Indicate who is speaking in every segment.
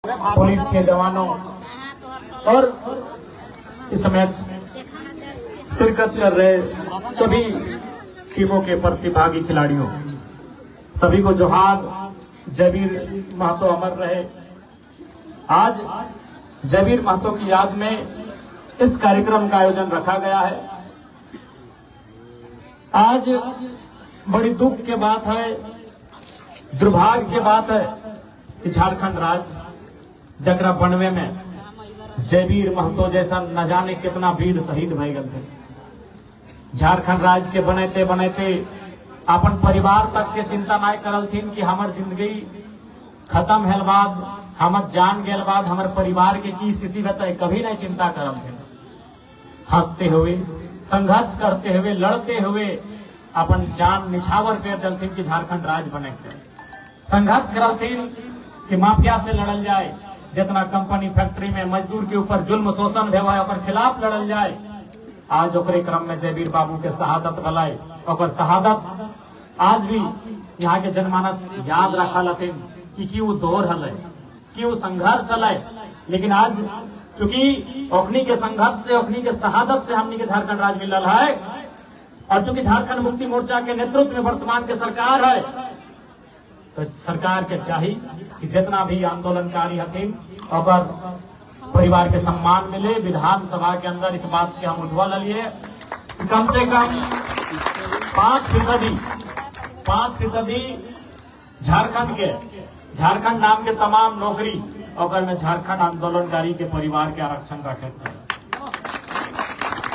Speaker 1: Police के जवानों और इस समय शिरकत कर रहे सभी टीमों के प्रतिभागी खिलाड़ियों, सभी को जोहार। जयवीर महतो अमर रहे। आज जयवीर महतो की याद में इस कार्यक्रम का आयोजन रखा गया है। आज बड़ी दुख की बात है, दुर्भाग्य की बात है कि झारखंड राज्य जकरा बनवे में जयवीर महतो जैसा न जाने कितना वीर शहीद भय गए थे। झारखंड राज्य के बनते बनते अपन परिवार तक के चिंता नहीं करलथिन कि हमार जिंदगी खत्म हेल बाद, हमर जान गेल बाद हमारे परिवार के की स्थिति बता, कभी नहीं चिंता करलथिन। हंसते हुए, संघर्ष करते हुए, लड़ते हुए अपन जान निछावर कर दलथिन कि झारखंड राज्य बने। संघर्ष करलथिन कि माफिया से लड़ल जाए, जितना कंपनी फैक्ट्री में मजदूर के ऊपर जुल्म शोषण भेवा ओकर खिलाफ लड़ल जाए। आज ओकरे क्रम में जयवीर बाबू के शहादत भलाई, ओकर शहादत आज भी यहाँ के जनमानस याद रखल हथिन कि वो दौर हल, कि वो संघर्ष हल। लेकिन आज चूंकि ओखनी के संघर्ष से, ओखनी के शहादत से हमनी के झारखंड राज्य मिलल है, और चूंकि झारखंड मुक्ति मोर्चा के नेतृत्व में वर्तमान के सरकार है, तो सरकार के चाहिए कि जितना भी आंदोलनकारी हथिन और परिवार के सम्मान मिले। विधानसभा के अंदर इस बात के हम उठवा लिए कम से कम 5% झारखंड नाम के तमाम नौकरी और में झारखंड आंदोलनकारी के परिवार के आरक्षण का क्षेत्र है।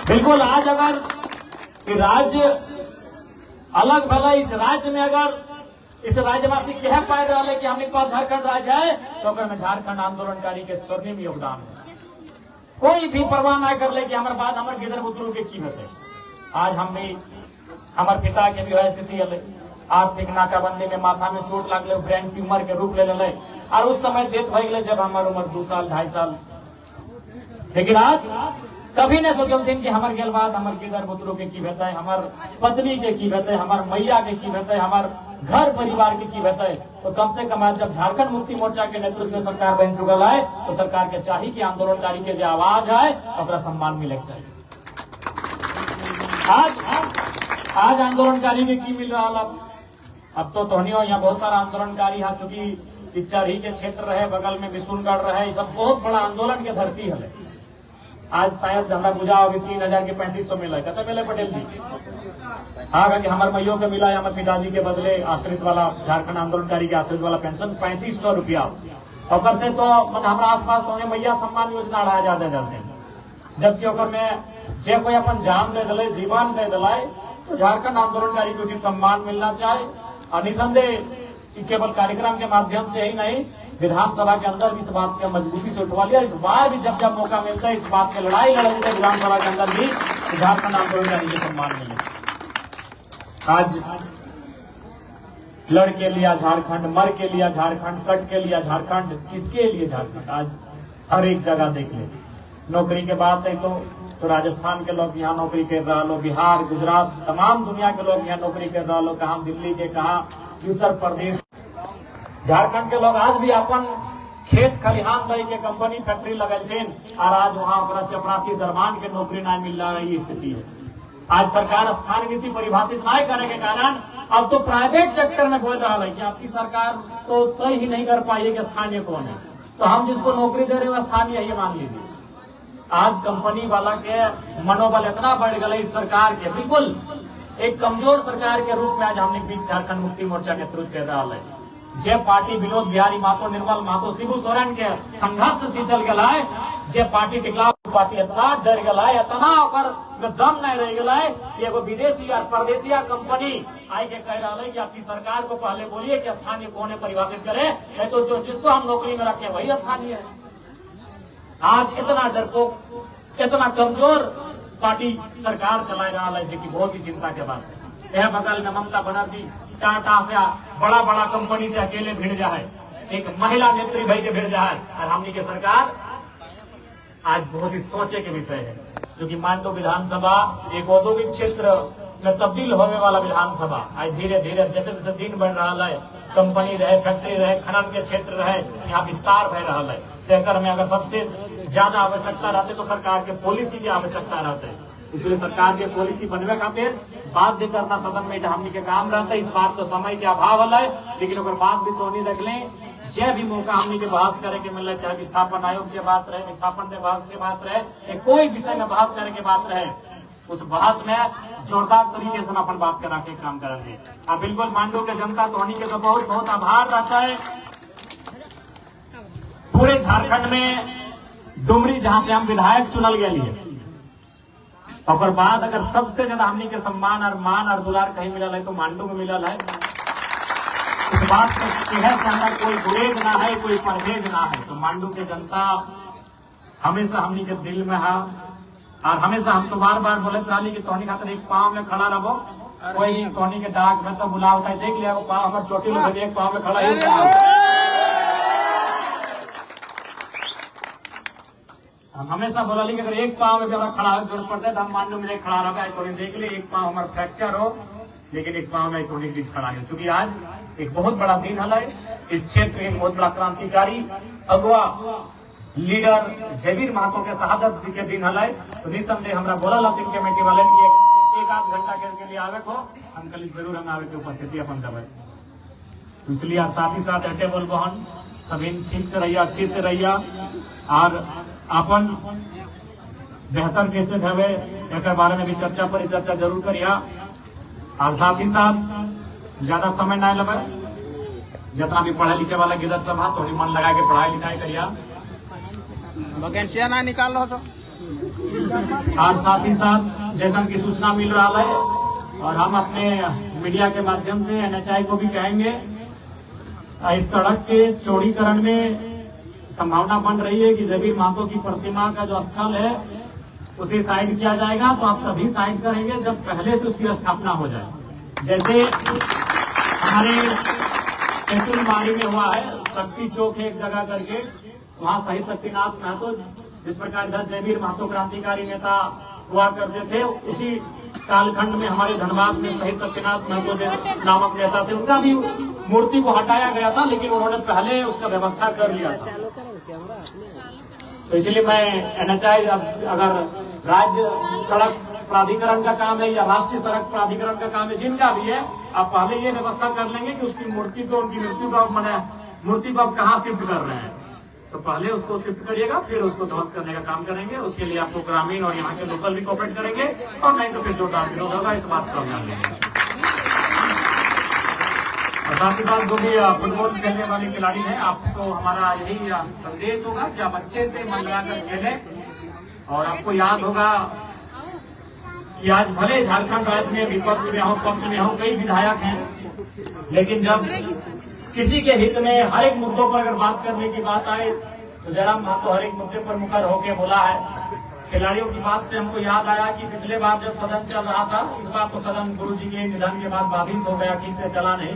Speaker 1: बिल्कुल आज अगर राज्य अलग भला, इस राज्य में अगर इस राज्यवासी कह पाए रहा है कि हमारे पास झारखंड राज्य है, तो अगर में झारखंड आंदोलनकारी के स्वर्णिम योगदान है। कोई भी परवाह न कर ले कि हमारे बाद हमारे गिदर बुतरू के कीमत है। आज हम भी, हमारे पिता के भी वह स्थिति है, आर्थिक नाकाबंदी में माथा में चोट लगले, ब्रेन ट्यूमर के रूप ले ले, और उस समय डेथ हो गए जब हमारी उम्र 2 साल 2.5 साल। लेकिन आज कभी नहीं सोचल थी कि हमारे गेल बाद हमारे गिदर बुतरू के की बेहतर, हमार पत्नी के की बेहतर, हमार मैया के की बेहतर, हमार घर परिवार के की बेहतर। तो कम से कम आज जब झारखंड मुक्ति मोर्चा के नेतृत्व में सरकार बन चुकल है, तो सरकार के चाहिए कि आंदोलनकारी के जो आवाज है ओकरा सम्मान मिले चाहिए। आज आंदोलनकारी के की मिल रहा। अब तो तोहनियों यहाँ बहुत सारा आंदोलनकारी है, चूंकि चरही के क्षेत्र रहे, बगल में विशुनगढ़ रहे, ये सब बहुत बड़ा आंदोलन के धरती है। आज शायद हमारा बुझा होगी 3000 के 3500 मिला, कहते मिले पटेल जी। हाँ, कि हमारे मैयों के मिला, हमारे पिताजी के बदले आश्रित वाला, झारखंड आंदोलनकारी के आश्रित वाला पेंशन 3500 रुपया। और से तो हमारा आसपास तो मैया सम्मान योजना रहा ज्यादा जाते हैं, जबकि ओकर में जे कोई अपन जान दे दिले, जीवन दे दिलाए, तो झारखंड आंदोलनकारी को उचित सम्मान मिलना चाहिए। और निसंदेह केवल कार्यक्रम के माध्यम से ही नहीं, विधानसभा के अंदर भी इस बात का मजबूती से उठवा लिया। इस बार भी जब जब मौका मिलता है, इस बात की लड़ाई लड़ते हैं विधानसभा के अंदर भी, झारखंड आंदोलनकारी को सम्मान मिले। आज लड़ के लिया झारखंड, मर के लिया झारखंड, कट के लिया झारखंड, किसके लिए झारखंड? आज हर एक जगह देख ले, नौकरी के बात है तो राजस्थान के लोग यहाँ नौकरी कर रहा लो, बिहार, गुजरात, तमाम दुनिया के लोग यहाँ नौकरी कर रहा लो, कहाँ दिल्ली के, कहाँ उत्तर प्रदेश। झारखंड के लोग आज भी अपन खेत खलिहान दई के कंपनी फैक्ट्री लगल, और आज वहाँ चपरासी दरमान के नौकरी नहीं मिल रहा है, स्थिति है। आज सरकार स्थानीय नीति परिभाषित नहीं करने के कारण अब तो प्राइवेट सेक्टर में बोल रहा है कि आपकी सरकार तो तय ही नहीं कर पाई है कि स्थानीय कौन है, तो हम जिसको नौकरी दे रहे हैं स्थानीय ये मान लीजिए। आज कंपनी वाला के मनोबल इतना बढ़ गया इस सरकार के, बिल्कुल एक कमजोर सरकार के रूप में आज हमने बीच झारखंड मुक्ति मोर्चा नेतृत्व कर रहा है। जे पार्टी विनोद बिहारी महतो, निर्मल महतो, शिबू सोरेन के संघर्ष से चल गया है, जे पार्टी के खिलाफ पार्टी इतना डर गया है, इतना दम नहीं रह गया है कि एगो विदेशी और परदेशिया कंपनी आई के कह रहा है कि आपकी सरकार को पहले बोलिए कि स्थानीय कौन है परिभाषित करे, नहीं तो जो जिसको हम नौकरी में रखे वही स्थानीय है। आज इतना डरपोक, इतना कमजोर पार्टी सरकार चला रहा है, जो कि बहुत ही चिंता के बात है। यह बगल में ममता बनर्जी टाटा से बड़ा बड़ा कंपनी से अकेले भिड़ जाए, एक महिला नेत्री भाई के भिड़ जाए, और हमनी के सरकार आज बहुत ही सोचे के विषय है। क्योंकि मान लो विधानसभा एक औद्योगिक क्षेत्र में तब्दील होने वाला विधानसभा आज धीरे धीरे जैसे जैसे दिन बढ़ रहा है, कंपनी रहे, फैक्ट्री रहे, खनन के क्षेत्र रहे, यहाँ विस्तार भय रहा है। तेकर में अगर सबसे ज्यादा आवश्यकता रहते तो सरकार के पॉलिसी की आवश्यकता रहते, इसलिए सरकार के पॉलिसी बनवे खातिर बाध्य करना सदन में हमनी के काम रहता है। इस बार तो समय के अभाव है, लेकिन अगर बात भी तो नहीं रख लें, जय भी मौका हमनी के बहस करे के मिले, चाहे विस्थापन आयोग की बात रहे, विस्थापन में बहस की बात रहे, कोई विषय में बहस करे के बात रहे, उस बहस में जोरदार तरीके से अपन बात करा के काम करेंगे। अब बिल्कुल मांडू के जनता धोनी के तो बहुत बहुत आभार रहता है। पूरे झारखंड में डुमरी जहां से हम विधायक चुनल गए, और बाद अगर सबसे ज्यादा हमनी के सम्मान और मान और दुलार कहीं मिलल है तो मांडू में मिलल है। इस बात से हमारा कोई गुरेज ना है, कोई परहेज ना है। तो मांडू के जनता हमेशा हमनी के दिल में है, और हमेशा हम तो बार बार बोले चाली कि तोहनी खातिर एक पांव में खड़ा रहो, कोई तोहनी के डाक में तो बुला होता है, देख लिया वो पांव हमारे चोटी में एक पांव में खड़ा है। हम हमेशा बोला कि अगर एक पांव में भी हमारा खड़ा हो जरूरत पड़ता है तो हम मांडू में खड़ा रहा है। थोड़ी देख लिया, एक पांव हमारा फ्रैक्चर हो, लेकिन एक पांव में थोड़ी बीच खड़ा है। चूंकि आज एक बहुत बड़ा दिन है, इस क्षेत्र के बहुत बड़ा क्रांतिकारी अगुआ लीडर जयवीर महतो के शहादत के दिन है, तो निसंदेह हमारा बोला लातिन कमेटी वाले एक आध घंटा के लिए आवे को हम कल जरूर हम आवे के उपस्थिति अपन दबे। तो इसलिए साथ ही साथ हटे बोल बहन सभी ठीक से रहिए, अच्छी से रहिए, और अपन बेहतर कैसे भवे एक बारे में भी चर्चा जरूर करिए। और साथ ही साथ ज्यादा समय न लगे, जितना भी पढ़े लिखे वाला गिरद सभा तो मन लगा के पढ़ाई लिखाई करिए,
Speaker 2: वैकेंसिया ना निकाल लो तो।
Speaker 1: और साथ ही साथ जैसा की सूचना मिल रहा है, और हम अपने मीडिया के माध्यम से NHI को भी कहेंगे, इस सड़क के चौड़ीकरण में संभावना बन रही है कि जयवीर महतो की प्रतिमा का जो स्थल है उसे साइड किया जाएगा। तो आप तभी साइड करेंगे जब पहले से उसकी स्थापना हो जाए। जैसे हमारे तेतुलमारी में हुआ है, शक्ति चौक है एक जगह करके, वहाँ शहीद शक्तिनाथ महतो जिस प्रकार इधर जयवीर महतो क्रांतिकारी नेता हुआ करते थे, उसी कालखंड में हमारे धनबाद में शहीद शक्तिनाथ महतो नामक नेता थे, उनका भी मूर्ति को हटाया गया था, लेकिन उन्होंने पहले उसका व्यवस्था कर लिया था। तो इसलिए मैं NHI अगर राज्य सड़क प्राधिकरण का काम है या राष्ट्रीय सड़क प्राधिकरण का काम है, जिनका भी है, आप पहले ये व्यवस्था कर लेंगे कि उसकी मूर्ति को, उनकी मृत्यु को मूर्ति को आप कहाँ शिफ्ट कर रहे हैं, तो पहले उसको शिफ्ट करिएगा, फिर उसको ध्वस्त करने का काम करेंगे। उसके लिए आपको ग्रामीण और यहाँ के लोकल भी कोऑपरेट करेंगे, और नहीं तो फिर जोरदार विरोध होगा, इस बात का ध्यान देंगे। साथ ही साथ जो भी फुटबॉल खेलने वाले खिलाड़ी हैं, आपको हमारा यही संदेश होगा कि आप अच्छे से मन लगाकर खेलें। और आपको याद होगा कि आज भले झारखंड राज्य में विपक्ष में हो, पक्ष में हो, कई विधायक हैं, लेकिन जब किसी के हित में हर एक मुद्दों पर अगर बात करने की बात आए तो जयराम महतो हर एक मुद्दे पर मुकर होकर बोला है। खिलाड़ियों की बात से हमको याद आया कि पिछले बार जब सदन चल रहा था, इस बार तो सदन गुरुजी के निधन के बाद बाधित हो गया, ठीक से चला नहीं,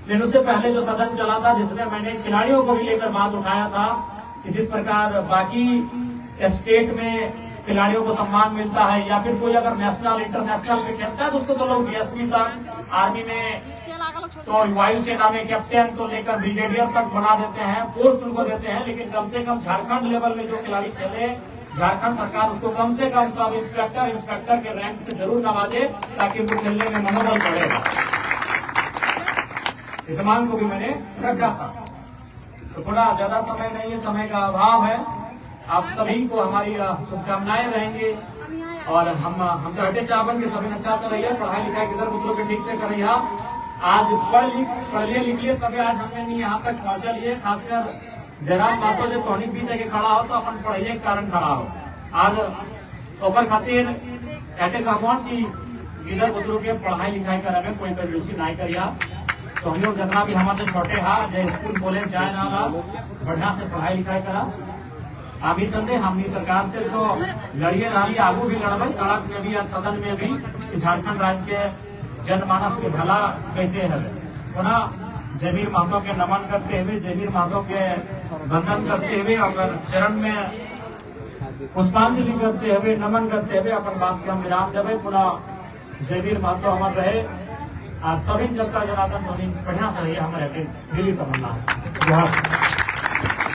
Speaker 1: लेकिन उससे पहले जो सदन चला था जिसमें मैंने खिलाड़ियों को भी लेकर बात उठाया था कि जिस प्रकार बाकी स्टेट में खिलाड़ियों को सम्मान मिलता है, या फिर कोई अगर नेशनल इंटरनेशनल में खेलता है तो उसको तो लोग DSP तक, आर्मी में तो वायुसेना में कैप्टन तो लेकर ब्रिगेडियर तक बना देते हैं, पोस्ट उनको देते हैं, लेकिन कम से कम झारखंड लेवल में जो खिलाड़ी खेले, झारखंड सरकार उसको कम से कम सब इंस्पेक्टर के रैंक से जरूर नवाजे, ताकि उनको खेलने में मनोबल बढ़ेगा। इस मांग को भी मैंने रखा था। तो थोड़ा ज्यादा समय नहीं है, समय का अभाव है। आप सभी को हमारी शुभकामनाएं रहेंगी, और हम तो हटे चावन के सभी अच्छा से रहिए, पढ़ाई लिखाई किधर पुत्रों के ठीक से करिए। आज पढ़िए लिखिए, तभी आज हमने यहाँ तक पहुंचा लिए। खासकर जयराम महतो जो टॉनिक बीच आके खड़ा हो तो अपन पढ़ाइए के कारण खड़ा हो, और ओकर खातिर ऐसे कहबन की इधर पुत्रों के पढ़ाई लिखाई करे में कोई कंजूसी नहीं करिया। तो हम लोग जितना भी हमारे छोटे हा जो स्कूल कॉलेज जाए ना रहा, बढ़िया से पढ़ाई लिखाई करा। अभी संदेह हमनी सरकार से तो लड़िए रही, आगू भी लड़बे, सड़क में भी और सदन में भी, झारखंड राज्य के जनमानस के भला कैसे है। पुनः जयवीर महतो के नमन करते हुए, जयवीर महतो के वंदन करते हुए, और चरण में पुष्पांजलि करते हुए, नमन करते हुए अपन बात के हम विराम देवे। पुनः जयवीर महतो अमर रहे आज सभी जनता जनार्दन धोनी बढ़िया से रही हमारे दिल्ली तमन्ना है।